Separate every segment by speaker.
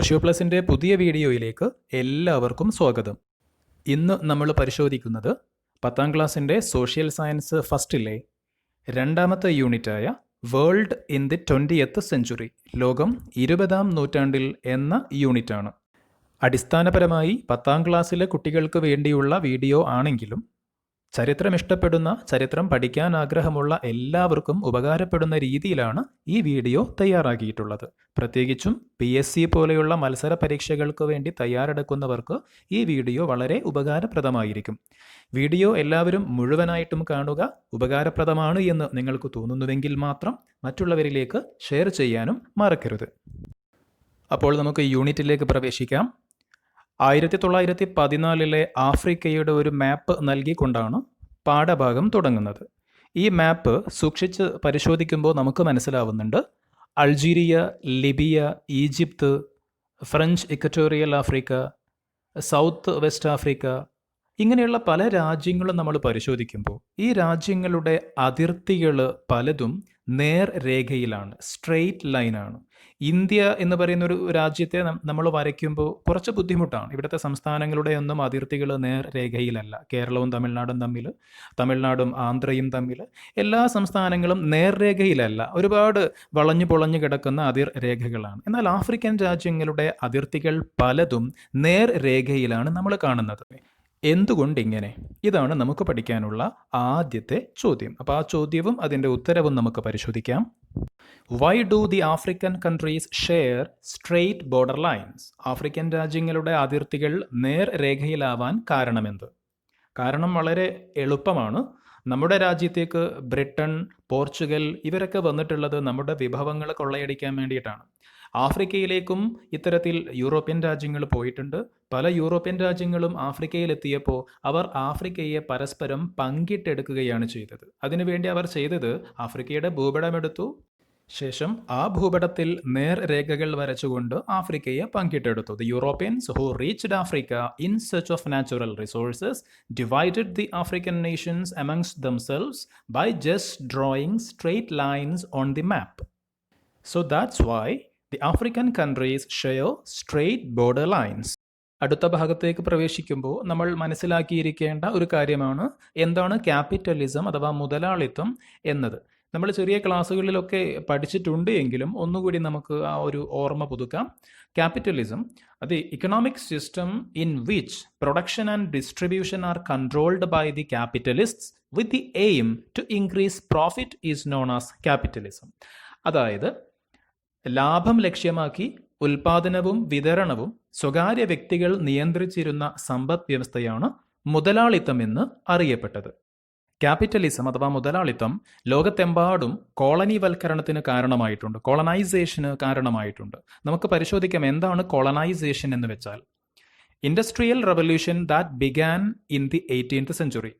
Speaker 1: Socio പ്ലസിൻ്റെ പുതിയ വീഡിയോയിലേക്ക് എല്ലാവർക്കും സ്വാഗതം. ഇന്ന് നമ്മൾ പരിശോധിക്കുന്നത് 10ാം ക്ലാസ്സിൻ്റെ സോഷ്യൽ സയൻസ് ഫസ്റ്റിലെ രണ്ടാമത്തെ യൂണിറ്റായ world in the 20th century, ലോകം 20ാം നൂറ്റാണ്ടിൽ എന്ന യൂണിറ്റാണ്. അടിസ്ഥാനപരമായി 10ാം ക്ലാസ്സിലെ കുട്ടികൾക്ക് വേണ്ടിയുള്ള വീഡിയോ ആണെങ്കിലും ചരിത്രം ഇഷ്ടപ്പെടുന്ന, ചരിത്രം പഠിക്കാൻ ആഗ്രഹമുള്ള എല്ലാവർക്കും ഉപകാരപ്പെടുന്ന രീതിയിലാണ് ഈ വീഡിയോ തയ്യാറാക്കിയിട്ടുള്ളത്. പ്രത്യേകിച്ചും PSC പോലെയുള്ള മത്സര പരീക്ഷകൾക്ക് വേണ്ടി തയ്യാറെടുക്കുന്നവർക്ക് ഈ വീഡിയോ വളരെ ഉപകാരപ്രദമായിരിക്കും. വീഡിയോ എല്ലാവരും മുഴുവനായിട്ടും കാണുക. ഉപകാരപ്രദമാണ് എന്ന് നിങ്ങൾക്ക് തോന്നുന്നുവെങ്കിൽ മാത്രം മറ്റുള്ളവരിലേക്ക് ഷെയർ ചെയ്യാനും മറക്കരുത്. അപ്പോൾ നമുക്ക് യൂണിറ്റിലേക്ക് പ്രവേശിക്കാം. 1914 ആഫ്രിക്കയുടെ ഒരു മാപ്പ് നൽകിക്കൊണ്ടാണ് പാഠഭാഗം തുടങ്ങുന്നത്. ഈ മാപ്പ് സൂക്ഷിച്ച് പരിശോധിക്കുമ്പോൾ നമുക്ക് മനസ്സിലാവുന്നുണ്ട്, Algeria, Libya, Egypt, French equatorial Africa, south west Africa, ഇങ്ങനെയുള്ള പല രാജ്യങ്ങളും നമ്മൾ പരിശോധിക്കുമ്പോൾ ഈ രാജ്യങ്ങളുടെ അതിർത്തികൾ പലതും നേർരേഖയിലാണ്, സ്ട്രെയിറ്റ് ലൈനാണ്. ഇന്ത്യ എന്ന് പറയുന്ന ഒരു രാജ്യത്തെ നമ്മൾ വരയ്ക്കുമ്പോൾ കുറച്ച് ബുദ്ധിമുട്ടാണ്. ഇവിടുത്തെ സംസ്ഥാനങ്ങളുടെ ഒന്നും അതിർത്തികൾ നേർരേഖയിലല്ല. കേരളവും തമിഴ്നാടും തമ്മിൽ, തമിഴ്നാടും ആന്ധ്രയും തമ്മിൽ, എല്ലാ സംസ്ഥാനങ്ങളും നേർരേഖയിലല്ല, ഒരുപാട് വളഞ്ഞു പൊളഞ്ഞു കിടക്കുന്ന അതിർരേഖകളാണ്. എന്നാൽ ആഫ്രിക്കൻ രാജ്യങ്ങളുടെ അതിർത്തികൾ പലതും നേർരേഖയിലാണ് നമ്മൾ കാണുന്നത്. എന്തുകൊണ്ടിങ്ങനെ? ഇതാണ് നമുക്ക് പഠിക്കാനുള്ള ആദ്യത്തെ ചോദ്യം. അപ്പോൾ ആ ചോദ്യവും അതിൻ്റെ ഉത്തരവും നമുക്ക് പരിശോധിക്കാം. Why do the African countries share straight border lines? African രാജ്യങ്ങളുടെ അതിർത്തികൾ നേർരേഖയിലാവാൻ കാരണമെന്ത്? കാരണം വളരെ എളുപ്പമാണ്. നമ്മുടെ രാജ്യത്തേക്ക് ബ്രിട്ടൻ, പോർച്ചുഗൽ ഇവരൊക്കെ വന്നിട്ടുള്ളത് നമ്മുടെ വിഭവങ്ങൾ കൊള്ളയടിക്കാൻ വേണ്ടിയിട്ടാണ്. ആഫ്രിക്കയിലേക്കും ഇത്തരത്തിൽ യൂറോപ്യൻ രാജ്യങ്ങൾ പോയിട്ടുണ്ട്. പല യൂറോപ്യൻ രാജ്യങ്ങളും ആഫ്രിക്കയിലെത്തിയപ്പോൾ അവർ ആഫ്രിക്കയെ പരസ്പരം പങ്കിട്ടെടുക്കുകയാണ് ചെയ്തത്. അതിനുവേണ്ടി അവർ ചെയ്തത് ആഫ്രിക്കയുടെ ഭൂപടമെടുത്തു, ശേഷം ആ ഭൂപടത്തിൽ നേർരേഖകൾ വരച്ചുകൊണ്ട് ആഫ്രിക്കയെ പങ്കിട്ടെടുത്തു. The Europeans who reached Africa in search of natural resources divided the African nations amongst themselves by just drawing straight lines on the map. So that's why the African countries share straight border lines. അടുത്ത ഭാഗത്തേക്ക് പ്രവേശിക്കുമ്പോൾ നമ്മൾ മനസ്സിലാക്കിയിരിക്കേണ്ട ഒരു കാര്യമാണ് എന്താണ് capitalism അഥവാ മുതലാളിത്തം എന്നത്. നമ്മൾ ചെറിയ ക്ലാസ്സുകളിലൊക്കെ പഠിച്ചിട്ടുണ്ട് എങ്കിലും ഒന്നുകൂടി നമുക്ക് ആ ഒരു ഓർമ്മ പുതുക്കാം. Capitalism, the economic system in which production and distribution are controlled by the capitalists with the aim to increase profit is known as capitalism. അതായത് ലാഭം ലക്ഷ്യമാക്കി ഉൽപാദനവും വിതരണവും സ്വകാര്യ വ്യക്തികൾ നിയന്ത്രിച്ചിരുന്ന സമ്പദ് വ്യവസ്ഥയാണ് മുതലാളിത്തം എന്ന് അറിയപ്പെട്ടത്. ക്യാപിറ്റലിസം അഥവാ മുതലാളിത്തം ലോകത്തെമ്പാടും കോളനിവൽക്കരണത്തിന് കാരണമായിട്ടുണ്ട്, കോളനൈസേഷന് കാരണമായിട്ടുണ്ട്. നമുക്ക് പരിശോധിക്കാം എന്താണ് കോളനൈസേഷൻ എന്ന് വെച്ചാൽ. Industrial revolution that began in the 18th century.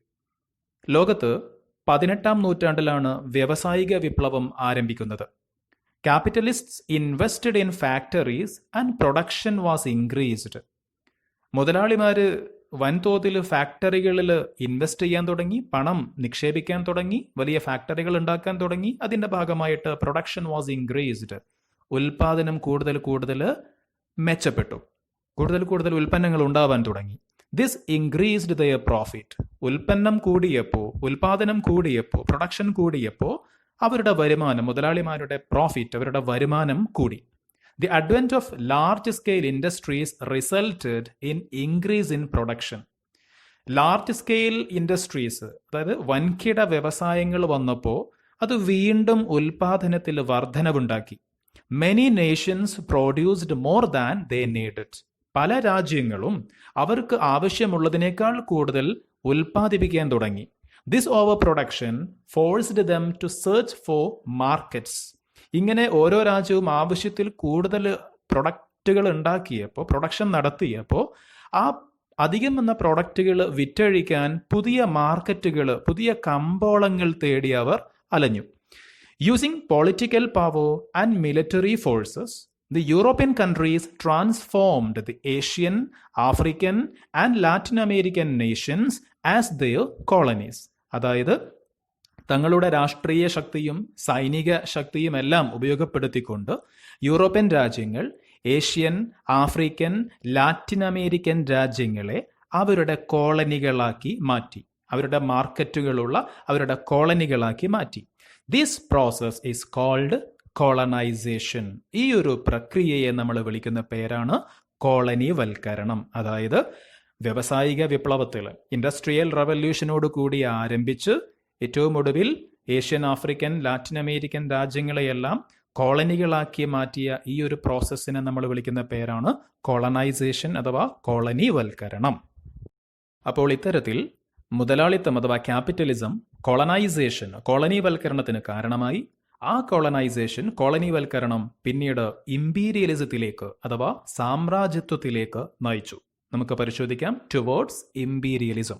Speaker 1: ലോകത്ത് 18ാം നൂറ്റാണ്ടിലാണ് വ്യാവസായിക വിപ്ലവം ആരംഭിക്കുന്നത്. Capitalists invested in factories and production was increased. മുതലാളിമാർ വൻതോതിൽ ഫാക്ടറികളിൽ ഇൻവെസ്റ്റ് ചെയ്യാൻ തുടങ്ങി, പണം നിക്ഷേപിക്കാൻ തുടങ്ങി, വലിയ ഫാക്ടറികൾ ഉണ്ടാക്കാൻ തുടങ്ങി. അതിൻ്റെ ഭാഗമായിട്ട് പ്രൊഡക്ഷൻ വാസ് ഇൻക്രീസ്ഡ്. ഉൽപാദനം കൂടുതൽ മെച്ചപ്പെട്ടു, കൂടുതൽ ഉൽപ്പന്നങ്ങൾ ഉണ്ടാവാൻ തുടങ്ങി. This increased their profit. ഉൽപ്പന്നം കൂടിയപ്പോൾ, ഉൽപാദനം കൂടിയപ്പോൾ, പ്രൊഡക്ഷൻ കൂടിയപ്പോൾ അവരുടെ വരുമാനം, മുതലാളിമാരുടെ പ്രോഫിറ്റ്, അവരുടെ വരുമാനം കൂടി. The advent of large scale industries resulted in increase in production. Large scale industries, അതായത് വൻകിട വ്യവസായങ്ങൾ വന്നപ്പോൾ അത് വീണ്ടും ഉൽപാദനത്തിൽ വർധനവുണ്ടാക്കി. Many nations produced more than they needed. പല രാജ്യങ്ങളും അവർക്ക് ആവശ്യമുള്ളതിനേക്കാൾ കൂടുതൽ ഉൽപ്പാദിപ്പിക്കാൻ തുടങ്ങി. This overproduction forced them to search for markets. ഇങ്ങനെ ഓരോ രാജ്യവും ആവശ്യത്തിൽ കൂടുതൽ പ്രൊഡക്റ്റുകൾ ഉണ്ടാക്കിയപ്പോൾ, പ്രൊഡക്ഷൻ നടത്തിയപ്പോൾ ആ അധികം വന്ന പ്രൊഡക്റ്റുകൾ വിറ്റഴിക്കാൻ പുതിയ മാർക്കറ്റുകൾ, പുതിയ കമ്പോളങ്ങൾ തേടി അവർ അലഞ്ഞു. Using political power and military forces, the European countries transformed the Asian, African and Latin American nations as their colonies. അതായത് തങ്ങളുടെ രാഷ്ട്രീയ ശക്തിയും സൈനിക ശക്തിയും എല്ലാം ഉപയോഗപ്പെടുത്തിക്കൊണ്ട് യൂറോപ്യൻ രാജ്യങ്ങൾ ഏഷ്യൻ, ആഫ്രിക്കൻ, ലാറ്റിൻ അമേരിക്കൻ രാജ്യങ്ങളെ അവരുടെ കോളനികളാക്കി മാറ്റി, അവരുടെ മാർക്കറ്റുകളുള്ള അവരുടെ കോളനികളാക്കി മാറ്റി. This process is called colonisation. ഈ ഒരു പ്രക്രിയയെ നമ്മൾ വിളിക്കുന്ന പേരാണ് കോളനിവൽക്കരണം. അതായത് വ്യാവസായിക വിപ്ലവത്തിൽ, ഇൻഡസ്ട്രിയൽ റവല്യൂഷനോട് കൂടി ആരംഭിച്ച് ഏറ്റവും ഒടുവിൽ ഏഷ്യൻ, ആഫ്രിക്കൻ, ലാറ്റിൻ അമേരിക്കൻ രാജ്യങ്ങളെയെല്ലാം കോളനികളാക്കി മാറ്റിയ ഈ ഒരു പ്രോസസ്സിനെ നമ്മൾ വിളിക്കുന്ന പേരാണ് കോളനൈസേഷൻ അഥവാ കോളനിവൽക്കരണം. അപ്പോൾ ഇത്തരത്തിൽ മുതലാളിത്തം അഥവാ ക്യാപിറ്റലിസം കോളനൈസേഷൻ, കോളനിവൽക്കരണത്തിന് കാരണമായി. ആ കോളനിവൽക്കരണം പിന്നീട് ഇമ്പീരിയലിസത്തിലേക്ക് അഥവാ സാമ്രാജ്യത്വത്തിലേക്ക് നയിച്ചു. നമുക്ക് പരിശോധിക്കാം. Towards imperialism.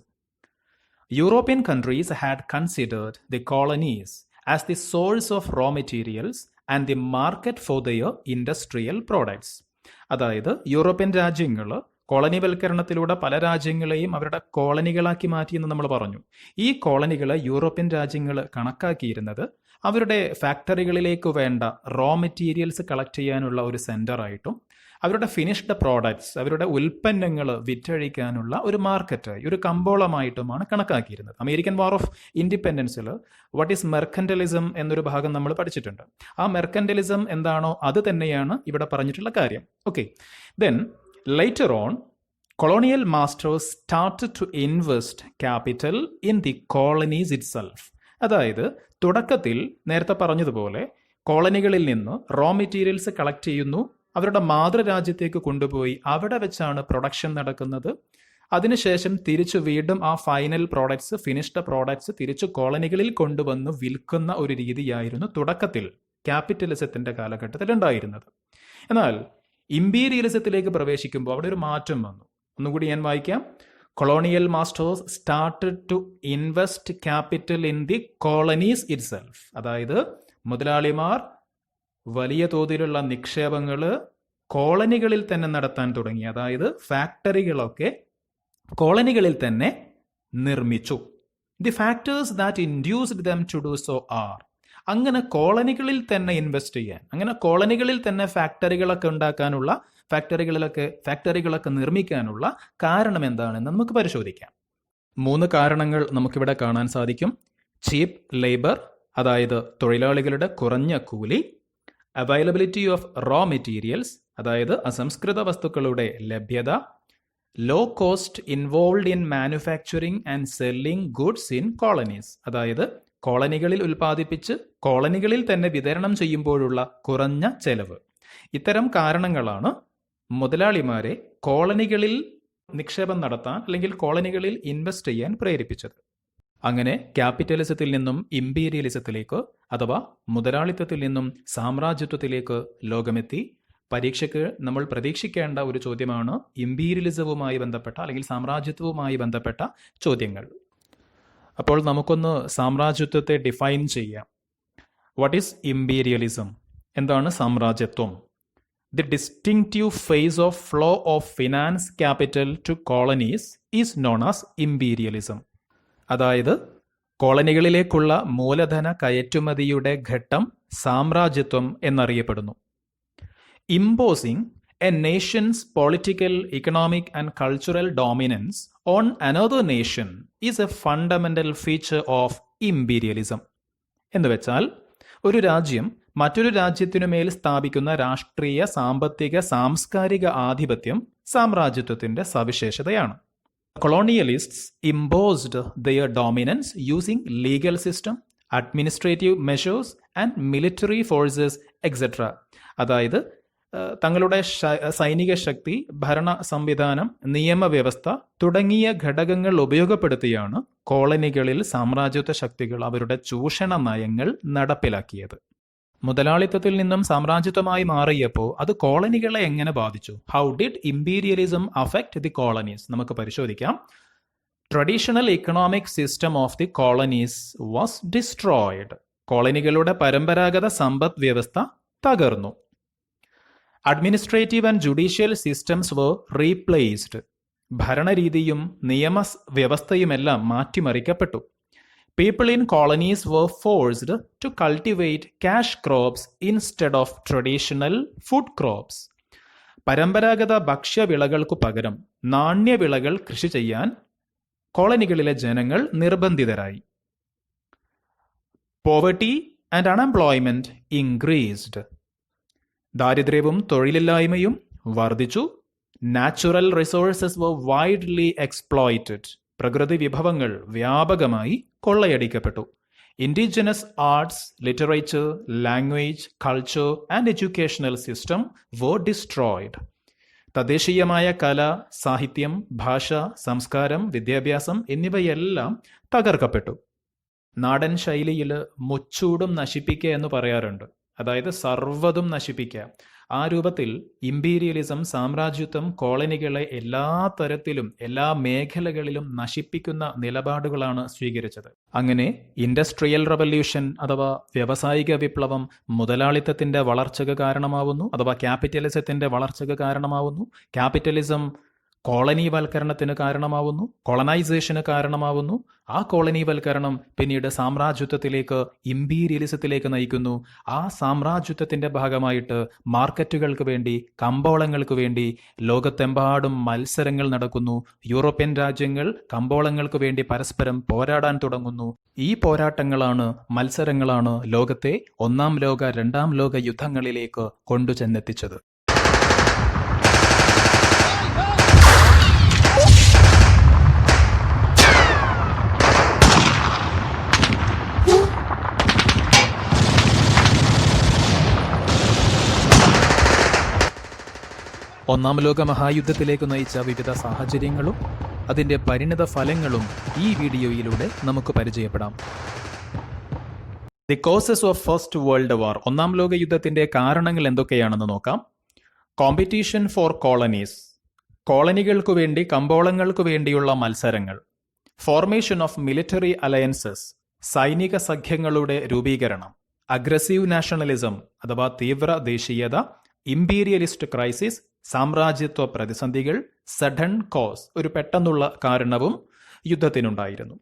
Speaker 1: European countries had considered the colonies as the source of raw materials and the market for their industrial products. അതായത് യൂറോപ്യൻ രാജ്യങ്ങൾ കോളനിവൽക്കരണത്തിലൂടെ പല രാജ്യങ്ങളെയും അവരുടെ കോളനികളാക്കി മാറ്റിയെന്ന് നമ്മൾ പറഞ്ഞു. ഈ കോളനികളെ യൂറോപ്യൻ രാജ്യങ്ങൾ കണക്കാക്കിയിരുന്നത് അവരുടെ ഫാക്ടറികളിലേക്ക് വേണ്ട റോ മെറ്റീരിയൽസ് കളക്ട് ചെയ്യാനുള്ള ഒരു സെൻ്ററായിട്ടും അവരുടെ ഫിനിഷ്ഡ് പ്രോഡക്ട്സ്, അവരുടെ ഉൽപ്പന്നങ്ങൾ വിറ്റഴിക്കാനുള്ള ഒരു മാർക്കറ്റായി, ഒരു കമ്പോളമായിട്ടുമാണ് കണക്കാക്കിയിരുന്നത്. അമേരിക്കൻ വാർ ഓഫ് ഇൻഡിപെൻഡൻസിൽ വാട്ട് ഈസ് മെർക്കന്റലിസം എന്നൊരു ഭാഗം നമ്മൾ പഠിച്ചിട്ടുണ്ട്. ആ മെർക്കന്റലിസം എന്താണോ അത് തന്നെയാണ് ഇവിടെ പറഞ്ഞിട്ടുള്ള കാര്യം. Okay, then later on, colonial masters started to invest capital in the colonies itself. അതായത് തുടക്കത്തിൽ നേരത്തെ പറഞ്ഞതുപോലെ കോളനികളിൽ നിന്ന് റോ മെറ്റീരിയൽസ് കളക്ട് ചെയ്യുന്നു, അവരുടെ മാതൃരാജ്യത്തേക്ക് കൊണ്ടുപോയി അവിടെ വെച്ചാണ് പ്രൊഡക്ഷൻ നടക്കുന്നത്. അതിനുശേഷം തിരിച്ചു വീണ്ടും ആ ഫൈനൽ പ്രോഡക്ട്സ്, ഫിനിഷ്ഡ് പ്രോഡക്ട്സ് തിരിച്ചു കോളനികളിൽ കൊണ്ടുവന്ന് വിൽക്കുന്ന ഒരു രീതിയായിരുന്നു തുടക്കത്തിൽ ക്യാപിറ്റലിസത്തിന്റെ കാലഘട്ടത്തിൽ ഉണ്ടായിരുന്നത്. എന്നാൽ ഇമ്പീരിയലിസത്തിലേക്ക് പ്രവേശിക്കുമ്പോൾ അവിടെ ഒരു മാറ്റം വന്നു. ഒന്നുകൂടി ഞാൻ വായിക്കാം. Colonial masters started to invest capital in the colonies itself. അതായത് മുതലാളിമാർ വലിയ തോതിലുള്ള നിക്ഷേപങ്ങൾ കോളനികളിൽ തന്നെ നടത്താൻ തുടങ്ങി. അതായത് ഫാക്ടറികളൊക്കെ കോളനികളിൽ തന്നെ നിർമ്മിച്ചു. The factors that induced them to do so are. അങ്ങനെ കോളനികളിൽ തന്നെ ഇൻവെസ്റ്റ് ചെയ്യാൻ, അങ്ങനെ കോളനികളിൽ തന്നെ ഫാക്ടറികളൊക്കെ ഉണ്ടാക്കാനുള്ള, ഫാക്ടറികളൊക്കെ നിർമ്മിക്കാനുള്ള കാരണം എന്താണെന്ന് നമുക്ക് പരിശോധിക്കാം. 3 കാരണങ്ങൾ നമുക്കിവിടെ കാണാൻ സാധിക്കും. ചീപ്പ് ലേബർ, അതായത് തൊഴിലാളികളുടെ കുറഞ്ഞ കൂലി. അവൈലബിലിറ്റി ഓഫ് റോ മെറ്റീരിയൽസ്, അതായത് അസംസ്കൃത വസ്തുക്കളുടെ ലഭ്യത. Low cost involve in manufacturing and selling goods in colonies, അതായത് കോളനികളിൽ ഉൽപ്പാദിപ്പിച്ച് കോളനികളിൽ തന്നെ വിതരണം ചെയ്യുമ്പോഴുള്ള കുറഞ്ഞ ചെലവ്. ഇത്തരം കാരണങ്ങളാണ് മുതലാളിമാരെ കോളനികളിൽ നിക്ഷേപം നടത്താൻ അല്ലെങ്കിൽ കോളനികളിൽ ഇൻവെസ്റ്റ് ചെയ്യാൻ പ്രേരിപ്പിച്ചത്. അങ്ങനെ ക്യാപിറ്റലിസത്തിൽ നിന്നും ഇമ്പീരിയലിസത്തിലേക്ക് അഥവാ മുതലാളിത്തത്തിൽ നിന്നും സാമ്രാജ്യത്വത്തിലേക്ക് ലോകമെത്തി. പരീക്ഷയ്ക്ക് നമ്മൾ പ്രതീക്ഷിക്കേണ്ട ഒരു ചോദ്യമാണ് ഇമ്പീരിയലിസവുമായി ബന്ധപ്പെട്ട അല്ലെങ്കിൽ സാമ്രാജ്യത്വവുമായി ബന്ധപ്പെട്ട ചോദ്യങ്ങൾ. അപ്പോൾ നമുക്കൊന്ന് സാമ്രാജ്യത്വത്തെ ഡിഫൈൻ ചെയ്യാം. What is imperialism? എന്താണ് സാമ്രാജ്യത്വം? The distinctive phase of flow of finance capital to colonies is known as imperialism. അതായത് കോളനികളിലേക്കുള്ള മൂലധന കയറ്റുമതിയുടെ ഘട്ടം സാമ്രാജ്യത്വം എന്നറിയപ്പെടുന്നു. Imposing a nation's political, economic and cultural dominance on another nation is a fundamental feature of imperialism. എന്ന് വെച്ചാൽ ഒരു രാജ്യം മറ്റൊരു രാജ്യത്തിനുമേൽ സ്ഥാപിക്കുന്ന രാഷ്ട്രീയ, സാമ്പത്തിക, സാംസ്കാരിക ആധിപത്യം സാമ്രാജ്യത്വത്തിന്റെ സവിശേഷതയാണ്. കൊളോണിയലിസ്റ്സ് imposed their dominance using legal system, administrative measures and military forces etc. അതായത് തങ്ങളുടെ സൈനിക ശക്തി, ഭരണ സംവിധാനം, നിയമവ്യവസ്ഥ തുടങ്ങിയ ഘടകങ്ങൾ ഉപയോഗപ്പെടുത്തിയാണ് കോളനികളിൽ സാമ്രാജ്യത്വ ശക്തികൾ അവരുടെ ചൂഷണ നയങ്ങൾ നടപ്പിലാക്കിയത്. മുതലാളിത്തത്തിൽ നിന്നും സാമ്രാജ്യത്വമായി മാറിയപ്പോൾ അത് കോളനികളെ എങ്ങനെ ബാധിച്ചു? How did imperialism affect the colonies? നമുക്ക് പരിശോധിക്കാം. Traditional economic system of the colonies was destroyed. കോളനികളുടെ പരമ്പരാഗത സമ്പദ് വ്യവസ്ഥ തകർന്നു. Administrative and judicial systems were replaced. ഭരണരീതിയും നിയമവ്യവസ്ഥയുമെല്ലാം മാറ്റിമറിക്കപ്പെട്ടു. People in colonies were forced to cultivate cash crops instead of traditional food crops. പരമ്പരാഗത ഭക്ഷ്യവിളകൾക്കു പകരം നാണ്യവിളകൾ കൃഷി ചെയ്യാൻ കോളനികളിലെ ജനങ്ങൾ നിർബന്ധിതരായി. Poverty and unemployment increased. ദാരിദ്ര്യവും തൊഴിലില്ലായ്മയും വർദ്ധിച്ചു. Natural resources were widely exploited. പ്രകൃതി വിഭവങ്ങൾ വ്യാപകമായി കൊള്ളയടിക്കപ്പെട്ടു. Indigenous arts, literature, language, culture and educational system were destroyed. തദ്ദേശീയമായ കല, സാഹിത്യം, ഭാഷ, സംസ്കാരം, വിദ്യാഭ്യാസം എന്നിവയെല്ലാം തകർക്കപ്പെട്ടു. നാടൻ ശൈലിയിൽ മുച്ചൂടും നശിപ്പിക്കുക എന്ന് പറയാറുണ്ട്. അതായത് സർവ്വതും നശിപ്പിക്കുക. ആ രൂപത്തിൽ ഇമ്പീരിയലിസം, സാമ്രാജ്യത്വം കോളനികളെ എല്ലാ തരത്തിലും എല്ലാ മേഖലകളിലും നശിപ്പിക്കുന്ന നിലപാടുകളാണ് സ്വീകരിച്ചത്. അങ്ങനെ ഇൻഡസ്ട്രിയൽ റവല്യൂഷൻ അഥവാ വ്യാവസായിക വിപ്ലവം മുതലാളിത്തത്തിന്റെ വളർച്ചയ്ക്ക് കാരണമാവുന്നു, അഥവാ ക്യാപിറ്റലിസത്തിന്റെ വളർച്ചയ്ക്ക് കാരണമാവുന്നു. ക്യാപിറ്റലിസം കോളനിവൽക്കരണത്തിന് കാരണമാവുന്നു, കോളനൈസേഷന് കാരണമാവുന്നു. ആ കോളനിവൽക്കരണം പിന്നീട് സാമ്രാജ്യത്വത്തിലേക്ക്, ഇമ്പീരിയലിസത്തിലേക്ക് നയിക്കുന്നു. ആ സാമ്രാജ്യത്വത്തിന്റെ ഭാഗമായിട്ട് മാർക്കറ്റുകൾക്ക് വേണ്ടി, കമ്പോളങ്ങൾക്ക് വേണ്ടി ലോകത്തെമ്പാടും മത്സരങ്ങൾ നടക്കുന്നു. യൂറോപ്യൻ രാജ്യങ്ങൾ കമ്പോളങ്ങൾക്ക് വേണ്ടി പരസ്പരം പോരാടാൻ തുടങ്ങുന്നു. ഈ പോരാട്ടങ്ങളാണ്, മത്സരങ്ങളാണ് ലോകത്തെ ഒന്നാം ലോക, രണ്ടാം ലോക യുദ്ധങ്ങളിലേക്ക് കൊണ്ടുചെന്നെത്തിച്ചത്. ഒന്നാം ലോക മഹായുദ്ധത്തിലേക്ക് നയിച്ച വിവിധ സാഹചര്യങ്ങളും അതിൻ്റെ പരിണിത ഫലങ്ങളും ഈ വീഡിയോയിലൂടെ നമുക്ക് പരിചയപ്പെടാം. The causes of first World വാർ. ഒന്നാം ലോക യുദ്ധത്തിന്റെ കാരണങ്ങൾ എന്തൊക്കെയാണെന്ന് നോക്കാം. Competition four colonies. കോളനികൾക്കു വേണ്ടി, കമ്പോളങ്ങൾക്കു വേണ്ടിയുള്ള മത്സരങ്ങൾ. Formation of military alliances. സൈനിക സഖ്യങ്ങളുടെ രൂപീകരണം. അഗ്രസീവ് നാഷണലിസം അഥവാ തീവ്ര ദേശീയത. ഇമ്പീരിയലിസ്റ്റ് ക്രൈസിസ്, സാമ്രാജ്യത്വ പ്രതിസന്ധികൾ. സഡൻ കോസ്, ഒരു പെട്ടെന്നുള്ള കാരണവും യുദ്ധത്തിനുണ്ടായിരുന്നു.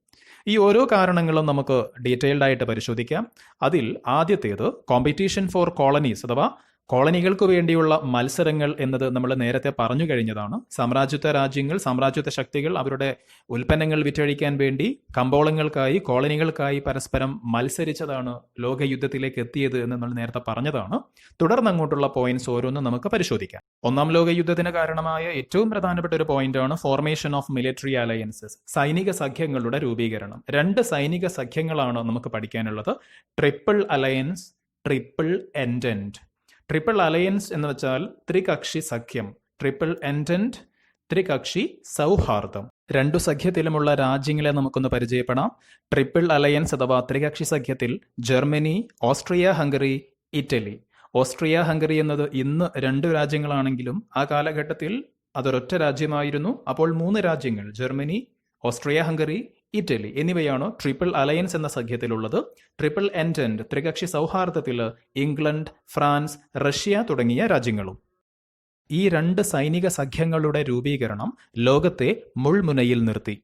Speaker 1: ഈ ഓരോ കാരണങ്ങളും നമുക്ക് ഡീറ്റെയിൽഡ് ആയിട്ട് പരിശോധിക്കാം. അതിൽ ആദ്യത്തേത് കോമ്പറ്റീഷൻ ഫോർ കോളനീസ് അഥവാ കോളനികൾക്ക് വേണ്ടിയുള്ള മത്സരങ്ങൾ എന്നത് നമ്മൾ നേരത്തെ പറഞ്ഞു കഴിഞ്ഞതാണ്. സാമ്രാജ്യത്വ രാജ്യങ്ങൾ, സാമ്രാജ്യത്വ ശക്തികൾ അവരുടെ ഉൽപ്പന്നങ്ങൾ വിറ്റഴിക്കാൻ വേണ്ടി കമ്പോളങ്ങൾക്കായി, കോളനികൾക്കായി പരസ്പരം മത്സരിച്ചതാണ് ലോകയുദ്ധത്തിലേക്ക് എത്തിയത് എന്ന് നമ്മൾ നേരത്തെ പറഞ്ഞതാണ്. തുടർന്ന് അങ്ങോട്ടുള്ള പോയിന്റ്സ് ഓരോന്നും നമുക്ക് പരിശോധിക്കാം. ഒന്നാം ലോക യുദ്ധത്തിന് കാരണമായ ഏറ്റവും പ്രധാനപ്പെട്ട ഒരു പോയിന്റാണ് ഫോർമേഷൻ ഓഫ് മിലിറ്ററി അലയൻസസ്, സൈനിക സഖ്യങ്ങളുടെ രൂപീകരണം. രണ്ട് സൈനിക സഖ്യങ്ങളാണ് നമുക്ക് പഠിക്കാനുള്ളത്. Triple alliance, triple entente. Triple alliance എന്ന് വെച്ചാൽ ത്രികക്ഷി സഖ്യം. ട്രിപ്പിൾ എൻഡന്റ്, ത്രികക്ഷി സൗഹാർദ്ദം. രണ്ടു സഖ്യത്തിലുമുള്ള രാജ്യങ്ങളെ നമുക്കൊന്ന് പരിചയപ്പെടാം. ട്രിപ്പിൾ അലയൻസ് അഥവാ ത്രികക്ഷി സഖ്യത്തിൽ Germany, Austria Hungary, Italy. Austria Hungary എന്നത് ഇന്ന് രണ്ട് രാജ്യങ്ങളാണെങ്കിലും ആ കാലഘട്ടത്തിൽ അതൊരൊറ്റ രാജ്യമായിരുന്നു. അപ്പോൾ മൂന്ന് രാജ്യങ്ങൾ, ജർമ്മനി, ഓസ്ട്രിയ ഹംഗറി, ഇറ്റലി എന്നിവയാണ് ട്രിപ്പിൾ അലയൻസ് എന്ന സഖ്യത്തിലുള്ളത്. ട്രിപ്പിൾ എൻഡന്റ്, ത്രികക്ഷി സൗഹാർദ്ദത്തിൽ ഇംഗ്ലണ്ട്, ഫ്രാൻസ്, റഷ്യ തുടങ്ങിയ രാജ്യങ്ങളും. ഈ രണ്ട് സൈനിക സഖ്യങ്ങളുടെ രൂപീകരണം ലോകത്തെ മുൾമുനയിൽ നിർത്തി.